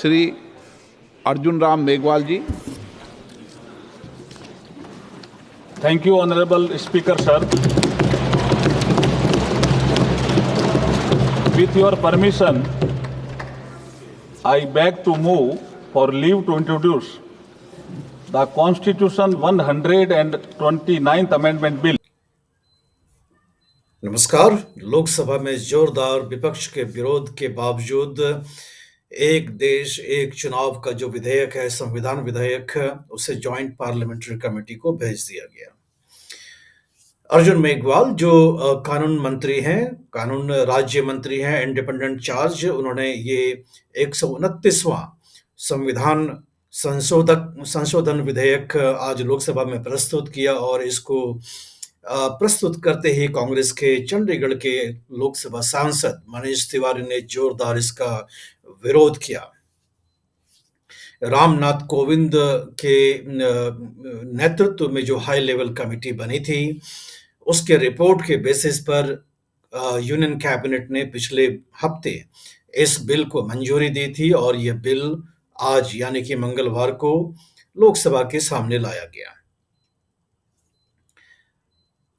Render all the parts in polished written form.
Shri Arjun Ram Meghwal ji. Thank you, Honorable Speaker, sir. With your permission, I beg to move for leave to introduce the Constitution 129th Amendment Bill. नमस्कार। लोकसभा में जोरदार विपक्ष के विरोध के बावजूद एक देश एक चुनाव का जो विधेयक है, संविधान विधेयक, उसे जॉइंट पार्लियामेंट्री कमेटी को भेज दिया गया। अर्जुन मेघवाल जो कानून मंत्री हैं, कानून राज्य मंत्री हैं, इंडिपेंडेंट चार्ज, उन्होंने ये 129वां संविधान संशोधन विधेयक आज लोकसभा में प्रस्तुत किया और इसको प्रस्तुत करते ही कांग्रेस के चंडीगढ़ के लोकसभा सांसद मनीष तिवारी ने जोरदार इसका विरोध किया। रामनाथ कोविंद के नेतृत्व में जो हाई लेवल कमेटी बनी थी, उसके रिपोर्ट के बेसिस पर यूनियन कैबिनेट ने पिछले हफ्ते इस बिल को मंजूरी दी थी और यह बिल आज यानी कि मंगलवार को लोकसभा के सामने लाया गया।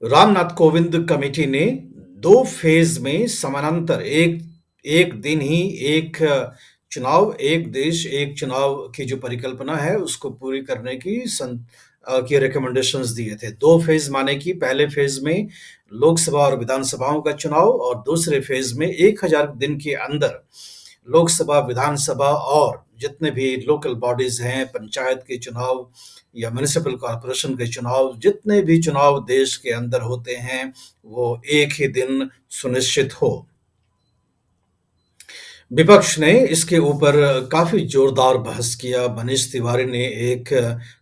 रामनाथ कोविंद कमेटी ने 2 फेज में समानांतर एक दिन ही एक चुनाव, एक देश एक चुनाव की जो परिकल्पना है उसको पूरी करने की रिकमेंडेशंस दिए थे। 2 फेज माने कि पहले फेज में लोकसभा और विधानसभाओं का चुनाव और दूसरे फेज में 1000 दिन के अंदर लोकसभा, विधानसभा और जितने भी लोकल बॉडीज हैं, पंचायत के चुनाव या म्युनिसिपल कॉर्पोरेशन के चुनाव, जितने भी चुनाव देश के अंदर होते हैं, वो एक ही दिन सुनिश्चित हो। विपक्ष ने इसके ऊपर काफी जोरदार बहस किया। मनीष तिवारी ने एक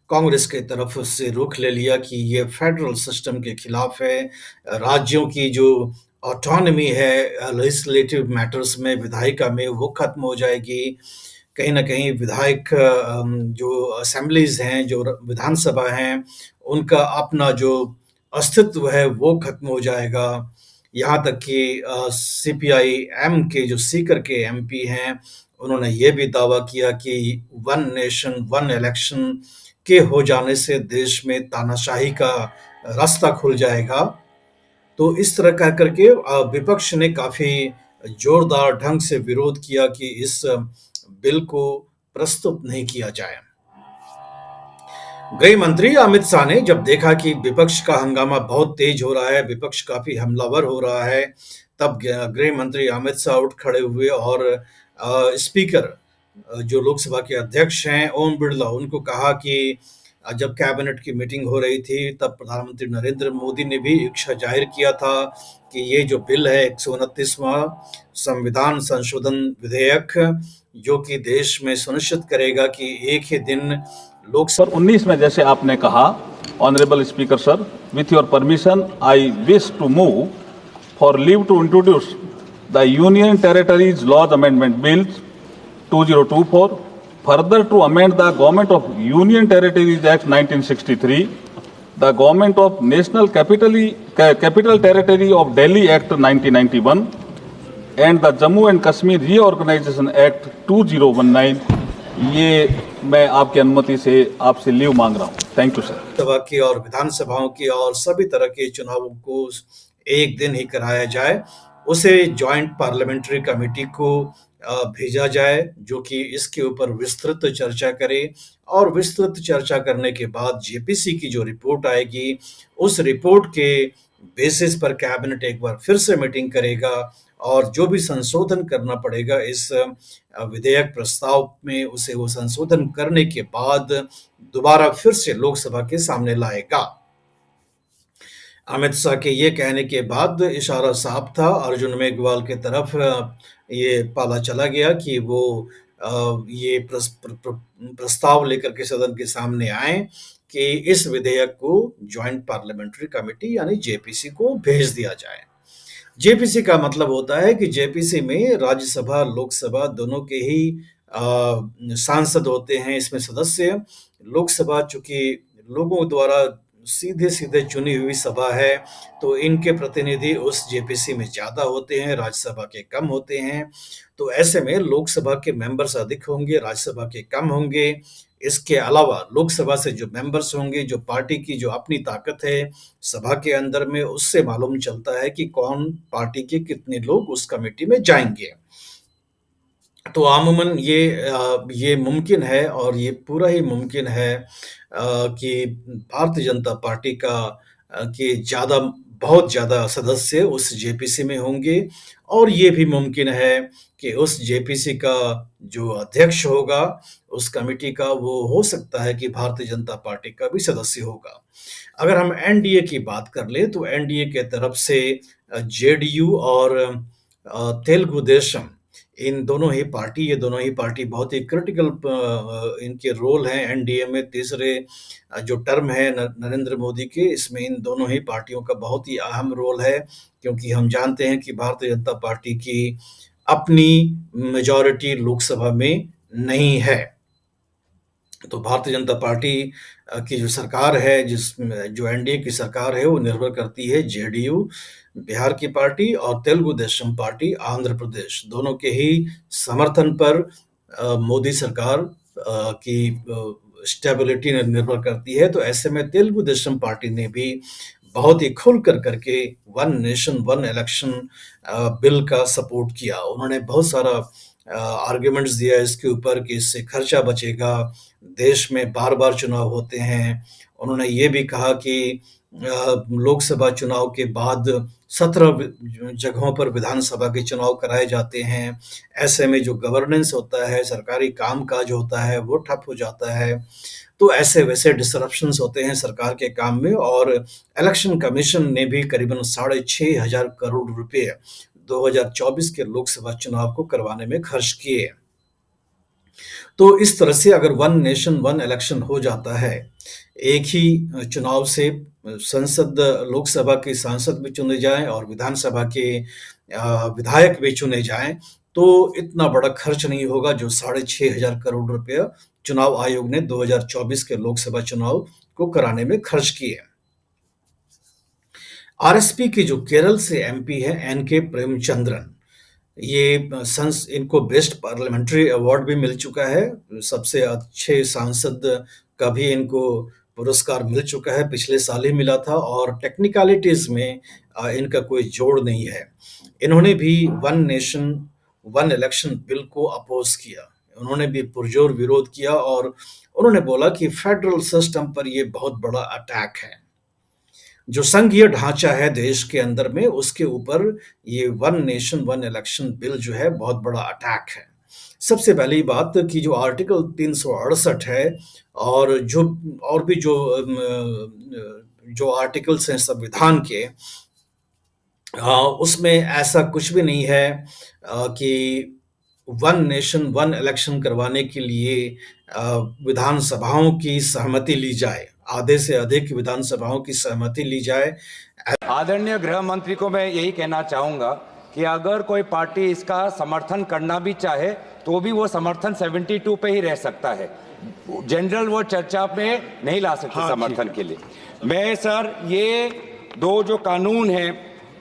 कांग्रेस के तरफ से रुख ले लिया कि ये फेडरल सिस्टम के खिलाफ है, राज्यों की जो ऑटोनॉमी है लेजिस्लेटिव मैटर्स में, विधायिका में, वो खत्म हो जाएगी। कहीं ना कहीं विधायक जो असेंबलीज हैं, जो विधानसभा हैं, उनका अपना जो अस्तित्व है वो खत्म हो जाएगा। यहाँ तक कि CPI-M के जो सीकर के MP हैं, उन्होंने ये भी दावा किया कि 1 नेशन 1 इलेक्शन के हो जाने से देश में तानाशाही का रास्ता खुल जाएगा। तो इस तरह कह करके विपक्ष ने काफी जोरदार ढंग से विरोध किया कि इस बिल को प्रस्तुत नहीं किया जाए। गृह मंत्री अमित शाह ने जब देखा कि विपक्ष का हंगामा बहुत तेज हो रहा है, विपक्ष काफी हमलावर हो रहा है, तब गृह मंत्री अमित शाह उठ खड़े हुए और स्पीकर जो लोकसभा के अध्यक्ष हैं ओम बिरला, उनको कहा कि जब कैबिनेट की मीटिंग हो रही थी तब प्रधानमंत्री नरेंद्र मोदी ने भी इच्छा जाहिर किया था कि ये जो बिल है 129वां संविधान संशोधन विधेयक, जो कि देश में सुनिश्चित करेगा कि एक ही दिन लोकसभा 19 में, जैसे आपने कहा, honourable speaker sir, with your permission I wish to move for leave to introduce the union territories laws amendment bill 2024, further to amend the Government of Union Territories Act 1963, the Government of National Capital Territory of Delhi Act 1991, and the Jammu and Kashmir Reorganization Act 2019। ये मैं आपकी अनुमति से आपसे leave मांग रहा हूँ। Thank you sir. Lok Sabha की और विधानसभाओं की और सभी तरह के चुनावों को एक दिन ही कराया जाए, उसे जॉइंट पार्लियामेंट्री कमेटी को भेजा जाए, जो कि इसके ऊपर विस्तृत चर्चा करे और विस्तृत चर्चा करने के बाद JPC की जो रिपोर्ट आएगी, उस रिपोर्ट के बेसिस पर कैबिनेट एक बार फिर से मीटिंग करेगा और जो भी संशोधन करना पड़ेगा इस विधेयक प्रस्ताव में, उसे वो संशोधन करने के बाद दोबारा फिर से लोकसभा के सामने लाएगा। अमित शाह के ये कहने के बाद इशारा साफ था अर्जुन मेघवाल के तरफ, ये पाला चला गया कि वो ये प्रस्ताव लेकर के सदन के सामने आए कि इस विधेयक को जॉइंट पार्लियामेंट्री कमेटी यानी JPC को भेज दिया जाए। JPC का मतलब होता है कि JPC में राज्यसभा, लोकसभा दोनों के ही सांसद होते हैं इसमें सदस्य। लोकसभा चूंकि लोगों द्वारा सीधे-सीधे चुनी हुई सभा है, तो इनके प्रतिनिधि उस जेपीसी में ज़्यादा होते हैं, राज्यसभा के कम होते हैं। तो ऐसे में लोकसभा के मेंबर्स अधिक होंगे, राज्यसभा के कम होंगे। इसके अलावा लोकसभा से जो मेंबर्स होंगे, जो पार्टी की जो अपनी ताकत है सभा के अंदर में, उससे मालूम चलता है कि कौन पार्टी के कितने लोग उस कमेटी में जाएँगे। तो अमूमन ये मुमकिन है और ये पूरा ही मुमकिन है कि भारतीय जनता पार्टी के बहुत ज़्यादा सदस्य उस जेपीसी में होंगे और ये भी मुमकिन है कि उस जेपीसी का जो अध्यक्ष होगा, उस कमिटी का, वो हो सकता है कि भारतीय जनता पार्टी का भी सदस्य होगा। अगर हम एनडीए की बात कर लें, तो एनडीए के तरफ से जेडीयू और तेलुगु देशम, ये दोनों ही पार्टी बहुत ही क्रिटिकल इनके रोल हैं एनडीए में। तीसरे जो टर्म है नरेंद्र मोदी के, इसमें इन दोनों ही पार्टियों का बहुत ही अहम रोल है, क्योंकि हम जानते हैं कि भारतीय जनता पार्टी की अपनी मेजॉरिटी लोकसभा में नहीं है। तो भारतीय जनता पार्टी की जो सरकार है, जो एनडीए की सरकार है, वो निर्भर करती है जेडीयू बिहार की पार्टी और तेलुगु देशम पार्टी आंध्र प्रदेश, दोनों के ही समर्थन पर मोदी सरकार की स्टेबिलिटी निर्भर करती है। तो ऐसे में तेलुगु देशम पार्टी ने भी बहुत ही खुल कर करके one nation one election bill का सपोर्ट किया। उन्होंने बहुत सारा आर्ग्यूमेंट्स दिया इसके ऊपर कि इससे खर्चा बचेगा, देश में बार-बार चुनाव होते हैं। उन्होंने ये भी कहा कि लोकसभा चुनाव के बाद 17 जगहों पर विधानसभा के चुनाव कराए जाते हैं। ऐसे में जो गवर्नेंस होता है, सरकारी काम-काज होता है, वो ठप हो जाता है। तो ऐसे-वैसे डिसरप्शंस होते हैं सरकार के काम में और इलेक्शन कमीशन ने भी करीबन 6,500 करोड़ रुपए 2024 के लोकसभा चुनाव को करवाने में खर्च किए। तो इस तरह से अगर वन नेशन वन इलेक्शन हो जाता है, एक ही चुनाव से लोकसभा के सांसद भी चुने जाएँ और विधानसभा के विधायक भी चुने जाएँ, तो इतना बड़ा खर्च नहीं होगा जो 6,500 करोड़ रुपया चुनाव आयोग ने 2024 के लोकसभा चुनाव को कराने में खर्च किए। आरएसपी के जो केरल से एमपी हैं एनके प्रेमचंद्रन, इनको बेस्ट पार्लियामेंट्री अवार्ड भी मिल चुका है। सबसे अच्छे सांसद का भी इनको पुरस्कार मिल चुका है, पिछले साल ही मिला था और टेक्निकलिटीज़ में इनका कोई जोड़ नहीं है। इन्होंने भी one nation one election bill को अपोज़ किया। उन्होंने भी पुरजोर विरोध किया और उन्होंने बोला कि फेडरल सिस्टम पर ये बहुत बड़ा अटैक है। जो संघीय ढांचा है देश के अंदर में, उसके ऊपर ये one nation one election bill जो है बहुत बड़ा अटैक है। सबसे पहली बात कि जो आर्टिकल 368 है और जो आर्टिकल्स हैं संविधान के, उसमें ऐसा कुछ भी नहीं है कि वन नेशन वन इलेक्शन करवाने के लिए विधानसभाओं की सहमति ली जाए, आधे से अधिक विधानसभाओं की सहमति ली जाए। आदरणीय गृह मंत्री को मैं यही कहना चाहूंगा कि अगर कोई पार्टी इसका समर्थन करना भी चाहे तो भी वो समर्थन 72 पे ही रह सकता है, जनरल वो चर्चा में नहीं ला सकते समर्थन के लिए। मैं सर ये दो जो कानून है,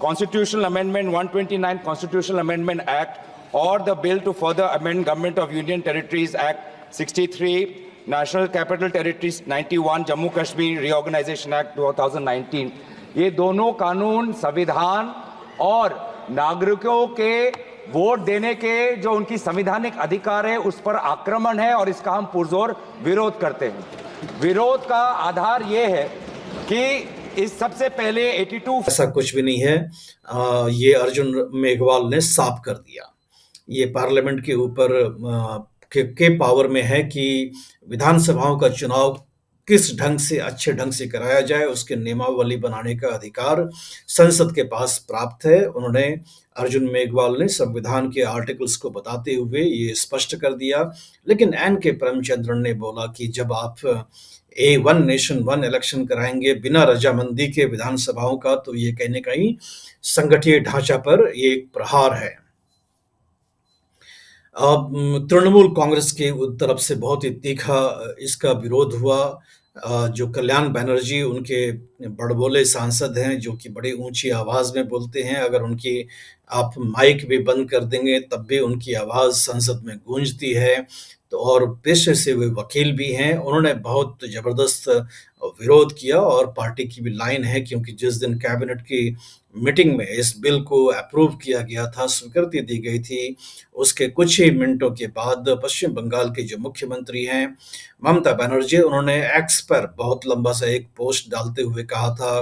constitutional amendment 129 constitutional amendment act और the bill to further amend government of union territories act 63, national capital territories 91, Jammu Kashmir reorganisation act 2019, ये दोनों कानून संविधान और नागरिकों के वोट देने के जो उनकी संवैधानिक अधिकार है उस पर आक्रमण है और इसका हम पुरजोर विरोध करते हैं। विरोध का आधार ये है कि इस सबसे पहले 82 ऐसा कुछ भी नहीं है। ये अर्जुन मेघवाल ने साफ कर दिया। ये पार्लियामेंट के ऊपर के पावर में है कि विधानसभाओं का चुनाव किस ढंग से अच्छे ढंग से कराया जाए, उसके नियमावली बनाने का अधिकार संसद के पास प्राप्त है। उन्होंने अर्जुन मेघवाल ने संविधान के आर्टिकल्स को बताते हुए ये स्पष्ट कर दिया। लेकिन एन के प्रेमचंद्रन ने बोला कि जब आप वन नेशन वन इलेक्शन कराएंगे बिना रजामंदी के विधानसभाओं का, तो ये कहीं न कहीं संगठीय ढांचा पर ये एक प्रहार है। तृणमूल कांग्रेस के तरफ से बहुत ही तीखा इसका विरोध हुआ। जो कल्याण बनर्जी उनके बड़बोले सांसद हैं, जो कि बड़ी ऊँची आवाज़ में बोलते हैं। अगर उनकी आप माइक भी बंद कर देंगे, तब भी उनकी आवाज़ संसद में गूंजती है। तो और पेशे से वे वकील भी हैं। उन्होंने बहुत ज़बरदस्त विरोध किया और पार्टी की भी लाइन है, क्योंकि जिस दिन कैबिनेट की मीटिंग में इस बिल को अप्रूव किया गया था, स्वीकृति दी गई थी, उसके कुछ ही मिनटों के बाद पश्चिम बंगाल के जो मुख्यमंत्री हैं, ममता बनर्जी, उन्होंने एक्स पर बहुत लंबा सा एक पोस्ट डालते हुए कहा था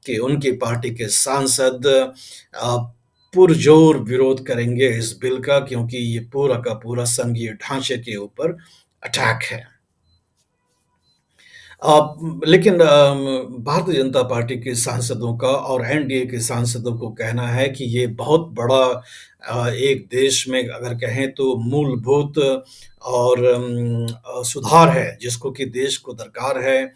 कि उनकी पार्टी के सांसद अ, पुरजोर विरोध करेंगे इस बिल का, क्योंकि ये पूरा का पूरा संघीय ढांचे के ऊपर अटैक है। लेकिन भारतीय जनता पार्टी के सांसदों का और एनडीए के सांसदों को कहना है कि ये बहुत बड़ा एक देश में अगर कहें तो मूलभूत और सुधार है, जिसको कि देश को दरकार है,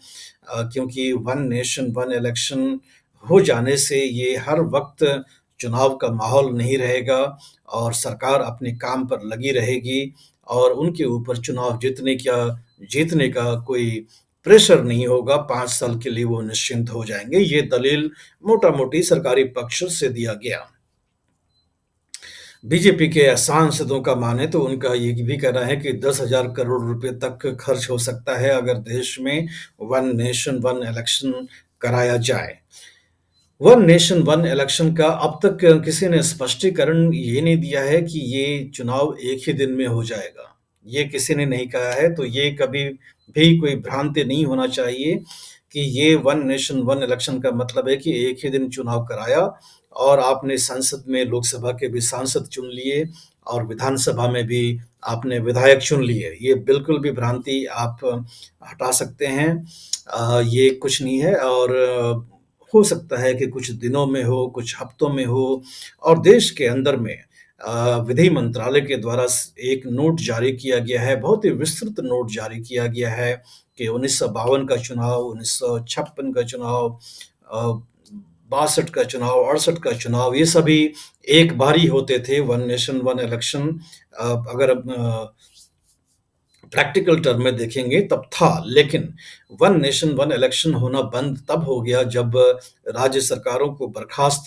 क्योंकि वन नेशन वन इलेक्शन हो जाने से ये हर वक्त चुनाव का माहौल नहीं रहेगा और सरकार अपने काम पर लगी रहेगी और उनके ऊपर चुनाव जीतने का कोई प्रेशर नहीं होगा। 5 साल के लिए वो निश्चिंत हो जाएँगे। ये दलील मोटा-मोटी सरकारी पक्ष से दिया गया। बीजेपी के सांसदों का माने तो उनका ये भी कहना है कि 10,000 करोड़ रुपए तक खर्च हो सकता है अगर देश में वन नेशन वन इलेक्शन कराया जाए। वन नेशन वन इलेक्शन का अब तक किसी ने स्पष्टीकरण ये नहीं दिया है कि ये चुनाव एक ही दिन में हो जाएगा। ये किसी ने नहीं कहा है, तो ये कभी भी कोई भ्रांति नहीं होना चाहिए कि ये वन नेशन वन इलेक्शन का मतलब है कि एक ही दिन चुनाव कराया और आपने संसद में लोकसभा के भी सांसद चुन लिए और विधानसभा में भी आपने विधायक चुन लिए। ये बिल्कुल भी भ्रांति आप हटा सकते हैं। ये कुछ नहीं है और हो सकता है कि कुछ दिनों में हो, कुछ हफ्तों में हो और देश के अंदर में विधि मंत्रालय के द्वारा एक नोट जारी किया गया है, बहुत ही विस्तृत नोट जारी किया गया है कि 1952 का चुनाव, 1956 का चुनाव, 62 का चुनाव, 68 का चुनाव, ये सभी एक बार ही होते थे। वन नेशन वन इलेक्शन अगर प्रैक्टिकल टर्म में देखेंगे तब था, लेकिन वन नेशन वन इलेक्शन होना बंद तब हो गया जब राज्य सरकारों को बर्खास्त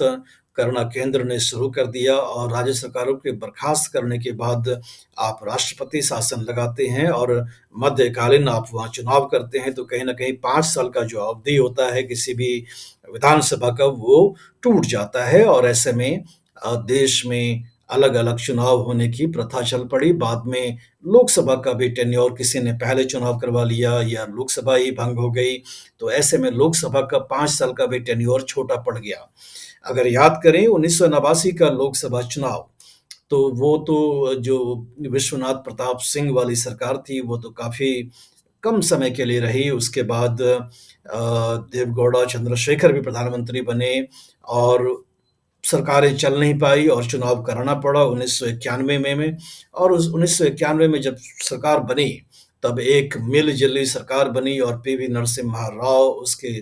करना केंद्र ने शुरू कर दिया और राज्य सरकारों के बर्खास्त करने के बाद आप राष्ट्रपति शासन लगाते हैं और मध्यकालीन आप वहाँ चुनाव करते हैं, तो कहीं न कहीं 5 साल का जो अवधि होता है किसी भी विधानसभा का, वो टूट जाता है और ऐसे में देश में अलग-अलग चुनाव होने की प्रथा चल पड़ी। बाद में लोकसभा का भी टेन्योर किसी ने पहले चुनाव करवा लिया या लोकसभा ही भंग हो गई, तो ऐसे में लोकसभा का 5 साल का भी टेन्योर छोटा पड़ गया। अगर याद करें 1989 का लोकसभा चुनाव, तो वो तो जो विश्वनाथ प्रताप सिंह वाली सरकार थी, वो तो काफ़ी कम समय के लिए रही। उसके बाद देवगौड़ा चंद्रशेखर भी प्रधानमंत्री बने और सरकारें चल नहीं पाई और चुनाव कराना पड़ा 1991 में और उस 1991 में जब सरकार बनी, तब एक मिल-जुली सरकार बनी और पीवी नरसिम्हा राव उसके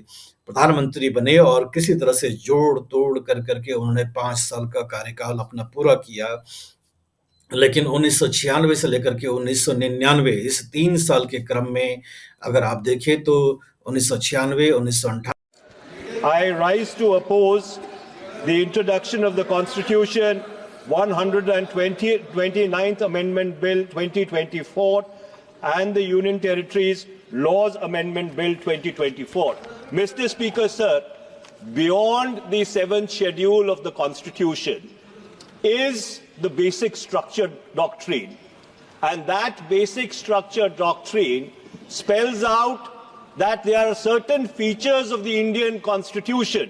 प्रधानमंत्री बने और किसी तरह से जोड़-तोड़ कर के उन्होंने 5 साल का कार्यकाल अपना पूरा किया। लेकिन 1996 से लेकर के 1999 इस 3 साल के क्रम में अगर आप देखें तो 1996, 1998 I rise to oppose the introduction of the Constitution 129th Amendment Bill 2024 and the Union Territories Laws Amendment Bill 2024. Mr. Speaker, sir, beyond the 7th schedule of the Constitution is the basic structure doctrine. And that basic structure doctrine spells out that there are certain features of the Indian Constitution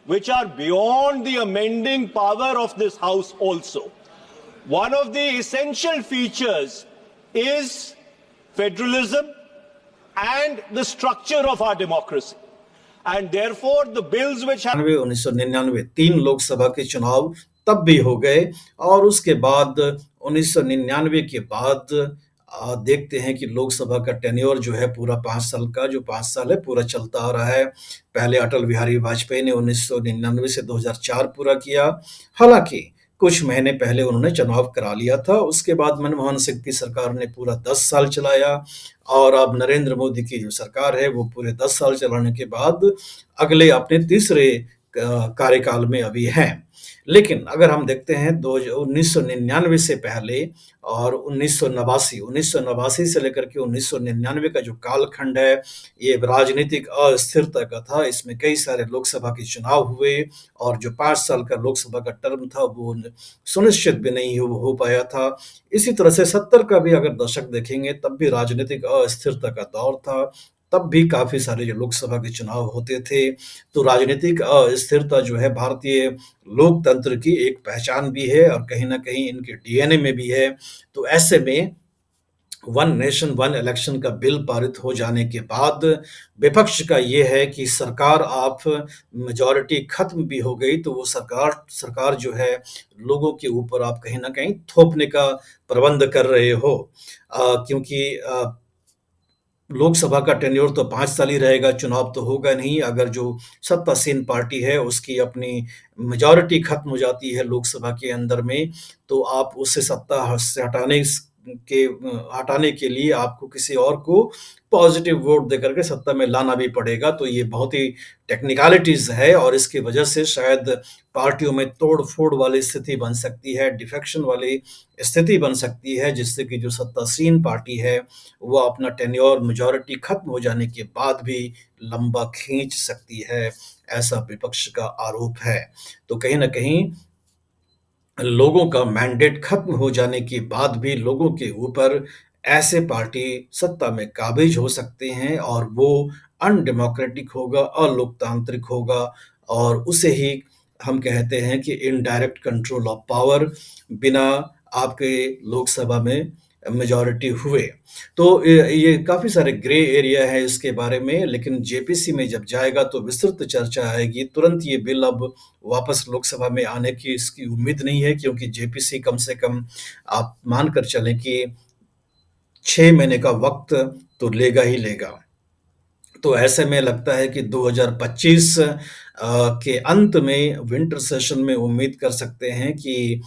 which are beyond the amending power of this House also. One of the essential features is federalism and the structure of our democracy. And therefore, the bills which have 1999 3 Lok Sabha के चुनाव तब भी हो गए और उसके बाद 1999 के बाद देखते हैं कि लोकसभा का टेन्योर जो है पूरा 5 साल का, जो 5 साल है पूरा चलता आ रहा है। पहले अटल बिहारी वाजपेयी ने 1999 से 2004 पूरा किया। हालांकि कुछ महीने पहले उन्होंने चुनाव करा लिया था। उसके बाद मनमोहन सिंह की सरकार ने पूरा 10 साल चलाया और अब नरेंद्र मोदी की जो सरकार है वो पूरे 10 साल चलाने के बाद अगले अपने तीसरे कार्यकाल में अभी हैं। लेकिन अगर हम देखते हैं 1999 से पहले और 1989 से लेकर के 1999 का जो कालखंड है, ये राजनीतिक अस्थिरता का था। इसमें कई सारे लोकसभा के चुनाव हुए और जो 5 साल का लोकसभा का टर्म था वो सुनिश्चित भी नहीं हो पाया था। इसी तरह से 70 का भी अगर दशक देखेंगे तब भी राजनीतिक अस्थिरता का दौर था। तब भी काफ़ी सारे जो लोकसभा के चुनाव होते थे। तो राजनीतिक अस्थिरता जो है भारतीय लोकतंत्र की एक पहचान भी है और कहीं न कहीं इनके डीएनए में भी है। तो ऐसे में वन नेशन वन इलेक्शन का बिल पारित हो जाने के बाद विपक्ष का ये है कि सरकार आप मेजॉरिटी खत्म भी हो गई तो वो सरकार जो है लोगों के ऊपर आप कहीं न कहीं थोपने का प्रबंध कर रहे हो। क्योंकि लोकसभा का टेन्योर तो 5 साल ही रहेगा, चुनाव तो होगा नहीं। अगर जो सत्तासीन पार्टी है उसकी अपनी मेजॉरिटी खत्म हो जाती है लोकसभा के अंदर में, तो आप उससे सत्ता से हटाने के लिए आपको किसी और को पॉजिटिव वोट देकर के सत्ता में लाना भी पड़ेगा। तो ये बहुत ही टेक्निकलिटीज़ है और इसकी वजह से शायद पार्टियों में तोड़-फोड़ वाली स्थिति बन सकती है, डिफेक्शन वाली स्थिति बन सकती है, जिससे कि जो सत्तासीन पार्टी है, वो अपना टेन्योर मेजॉरिटी खत्म हो जाने के बाद भी लंबा खींच सकती है, ऐसा विपक्ष का आरोप है। तो कहीं न कहीं लोगों का मैंडेट खत्म हो जाने के बाद भी लोगों के ऊपर ऐसे पार्टी सत्ता में काबिज हो सकते हैं और वो अनडेमोक्रेटिक होगा, अलोकतांत्रिक होगा और उसे ही हम कहते हैं कि इनडायरेक्ट कंट्रोल ऑफ पावर बिना आपके लोकसभा में मेजॉरिटी हुए। तो ये काफ़ी सारे ग्रे एरिया है इसके बारे में, लेकिन जेपीसी में जब जाएगा तो विस्तृत चर्चा आएगी। तुरंत ये बिल अब वापस लोकसभा में आने की इसकी उम्मीद नहीं है क्योंकि जेपीसी कम से कम आप मानकर चलें कि 6 महीने का वक़्त तो लेगा ही लेगा। तो ऐसे में लगता है कि 2025 के अंत में विंटर सेशन में उम्मीद कर सकते हैं कि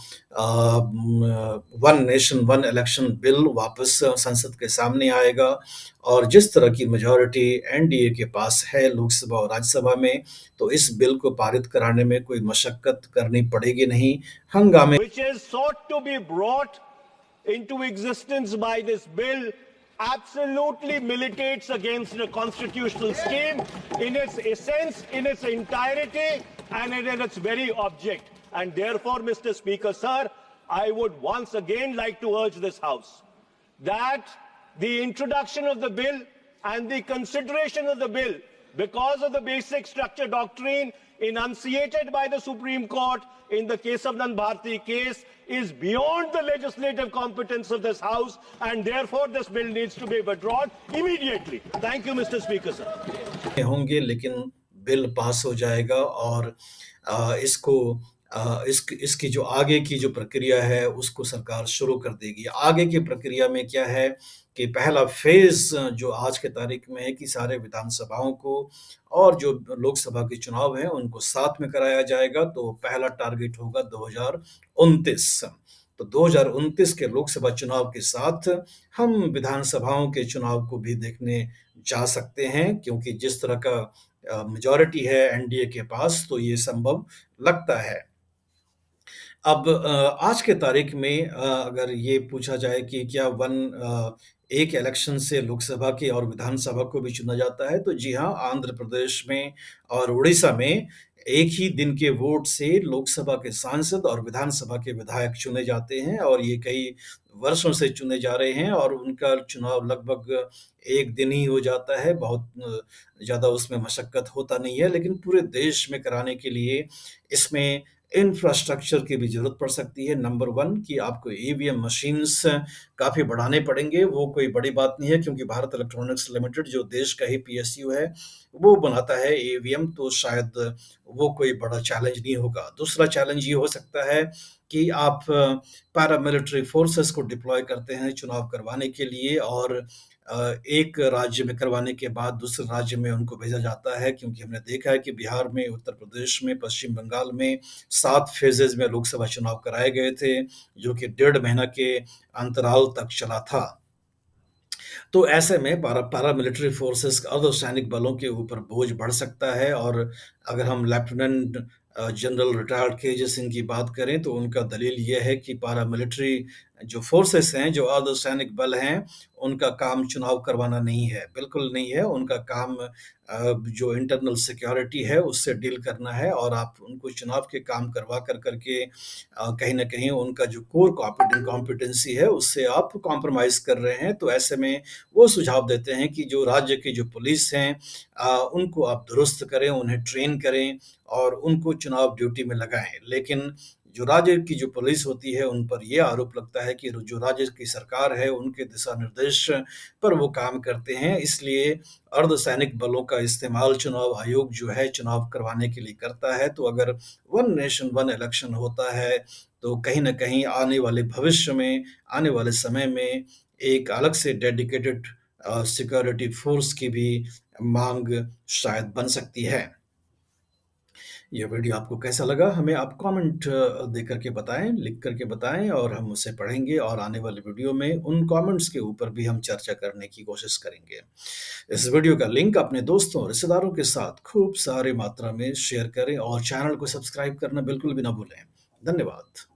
one nation one election bill वापस संसद के सामने आएगा और जिस तरह की मेजॉरिटी एनडीए के पास है लोकसभा और राज्यसभा में, तो इस बिल को पारित कराने में कोई मशक्कत करनी पड़ेगी नहीं। हंगामे which is sought to be brought into existence by this bill absolutely militates against the constitutional scheme in its essence, in its entirety, and in its very object. And therefore, Mr. Speaker, sir, I would once again like to urge this House that the introduction of the bill and the consideration of the bill, because of the basic structure doctrine enunciated by the Supreme Court in the Kesavanand Bharti case, is beyond the legislative competence of this House, and therefore this bill needs to be withdrawn immediately. Thank you, Mr. Speaker, sir. होंगे लेकिन bill pass हो जाएगा और इसको इसकी जो आगे की जो प्रक्रिया है उसको सरकार शुरू कर देगी। आगे की प्रक्रिया में क्या है कि पहला फ़ेज़ जो आज के तारीख में है कि सारे विधानसभाओं को और जो लोकसभा के चुनाव हैं उनको साथ में कराया जाएगा। तो पहला टारगेट होगा 2029। तो 2029 के लोकसभा चुनाव के साथ हम विधानसभाओं के चुनाव को भी देखने जा सकते हैं क्योंकि जिस तरह का मेजॉरिटी है एनडीए के पास तो ये संभव लगता है। अब आज के तारीख में अगर ये पूछा जाए कि क्या एक इलेक्शन से लोकसभा की और विधानसभा को भी चुना जाता है, तो जी हाँ, आंध्र प्रदेश में और उड़ीसा में एक ही दिन के वोट से लोकसभा के सांसद और विधानसभा के विधायक चुने जाते हैं और ये कई वर्षों से चुने जा रहे हैं और उनका चुनाव लगभग एक दिन ही हो जाता है। बहुत ज़्यादा उसमें मशक्कत होता नहीं है, लेकिन पूरे देश में कराने के लिए इसमें इंफ्रास्ट्रक्चर की भी ज़रूरत पड़ सकती है। नंबर 1 कि आपको ईवीएम मशीन्स काफ़ी बढ़ाने पड़ेंगे, वो कोई बड़ी बात नहीं है क्योंकि भारत इलेक्ट्रॉनिक्स लिमिटेड जो देश का ही पीएसयू है, वो बनाता है ईवीएम, तो शायद वो कोई बड़ा चैलेंज नहीं होगा। दूसरा चैलेंज ये हो सकता है कि आप पैरामिलिट्री फोर्सेस को डिप्लॉय करते हैं चुनाव करवाने के लिए और एक राज्य में करवाने के बाद दूसरे राज्य में उनको भेजा जाता है, क्योंकि हमने देखा है कि बिहार में, उत्तर प्रदेश में, पश्चिम बंगाल में 7 फेजेज़ में लोकसभा चुनाव कराए गए थे, जो कि 1.5 महीना के अंतराल तक चला था। तो ऐसे में पैरामिलिट्री फोर्सेस अर्धसैनिक बलों के ऊपर बोझ बढ़ सकता है और अगर हम लेफ्टिनेंट जनरल रिटायर्ड के.जे. सिंह की बात करें तो उनका दलील ये है कि पैरामिलिट्री जो फोर्सेस हैं, जो अर्धसैनिक बल हैं, उनका काम चुनाव करवाना नहीं है, बिल्कुल नहीं है। उनका काम जो इंटरनल सिक्योरिटी है उससे डील करना है और आप उनको चुनाव के काम करवा करके कहीं न कहीं उनका जो कोर कॉम्पिटेंसी है उससे आप कॉम्प्रोमाइज़ कर रहे हैं। तो ऐसे में वो सुझाव देते हैं कि जो राज्य की जो पुलिस हैं उनको आप दुरुस्त करें, उन्हें ट्रेन करें और उनको चुनाव ड्यूटी में लगाएँ। लेकिन जो राज्य की जो पुलिस होती है उन पर ये आरोप लगता है कि जो राज्य की सरकार है उनके दिशा-निर्देश पर वो काम करते हैं, इसलिए अर्धसैनिक बलों का इस्तेमाल चुनाव आयोग जो है चुनाव करवाने के लिए करता है। तो अगर वन नेशन वन इलेक्शन होता है, तो कहीं न कहीं आने वाले भविष्य में, आने वाले समय में एक अलग से डेडिकेटेड सिक्योरिटी फोर्स की भी माँग शायद बन सकती है। ये वीडियो आपको कैसा लगा? हमें आप कमेंट दे करके बताएँ, लिख करके बताएँ और हम उसे पढ़ेंगे और आने वाले वीडियो में उन कमेंट्स के ऊपर भी हम चर्चा करने की कोशिश करेंगे। इस वीडियो का लिंक अपने दोस्तों और रिश्तेदारों के साथ खूब सारी मात्रा में शेयर करें और चैनल को सब्सक्राइब करना बिल्कुल भी ना भूलें। धन्यवाद।